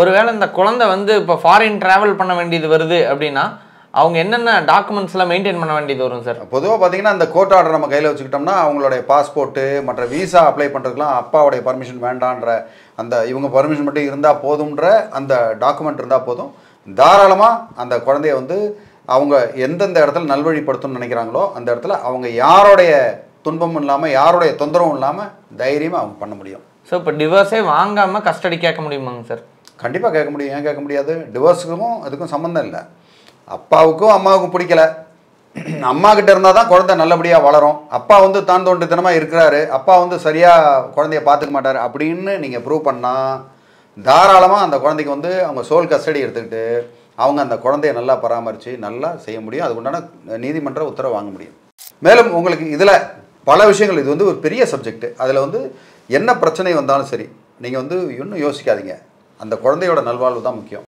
ஒருவேளை இந்த குழந்தை வந்து இப்போ ஃபாரின் டிராவல் பண்ண வேண்டியது வருது அப்படின்னா அவங்க என்னென்ன டாக்குமெண்ட்ஸ்லாம் மெயின்டைன் பண்ண வேண்டியது வரும் சார்? பொதுவாக பார்த்தீங்கன்னா இந்த கோர்ட் ஆர்டர் நம்ம கையில் வச்சுக்கிட்டோம்னா அவங்களுடைய பாஸ்போர்ட்டு மற்ற விசா அப்ளை பண்ணுறதுக்குலாம் அப்பாவுடைய பர்மிஷன் வேண்டான்ற அந்த இவங்க பர்மிஷன் மட்டும் இருந்தால் போதும்ன்ற அந்த டாக்குமெண்ட் இருந்தால் போதும். தாராளமாக அந்த குழந்தைய வந்து அவங்க எந்தெந்த இடத்துல நல்வழிப்படுத்தணும்னு நினைக்கிறாங்களோ அந்த இடத்துல அவங்க யாரோடைய துன்பமும் இல்லாமல் யாருடைய தொந்தரவும் இல்லாமல் தைரியமாக அவங்க பண்ண முடியும். ஸோ இப்போ டிவோர்ஸே வாங்காமல் கஸ்டடி கேட்க முடியுமாங்க சார்? கண்டிப்பாக கேட்க முடியும். ஏன் கேட்க முடியாது? டிவோர்ஸுக்கும் அதுக்கும் சம்மந்தம் இல்லை. அப்பாவுக்கும் அம்மாவுக்கும் பிடிக்கல, அம்மா கிட்ட இருந்தால் தான் குழந்தை நல்லபடியாக வளரும். அப்பா வந்து தான் தோன்றித்தனமாக இருக்கிறாரு, அப்பா வந்து சரியாக குழந்தைய பார்த்துக்க மாட்டார் அப்படின்னு நீங்கள் ப்ரூவ் பண்ணால் தாராளமாக அந்த குழந்தைக்கு வந்து அவங்க சோல் கஸ்டடி எடுத்துக்கிட்டு அவங்க அந்த குழந்தைய நல்லா பராமரித்து நல்லா செய்ய முடியும். அதுக்கு உண்டான நீதிமன்ற உத்தரவு வாங்க முடியும். மேலும் உங்களுக்கு இதில் பல விஷயங்கள், இது வந்து ஒரு பெரிய சப்ஜெக்ட். அதில் வந்து என்ன பிரச்சனை வந்தாலும் சரி நீங்கள் வந்து இன்னும் யோசிக்காதீங்க. அந்த குழந்தையோட நல்வாழ்வு தான் முக்கியம்.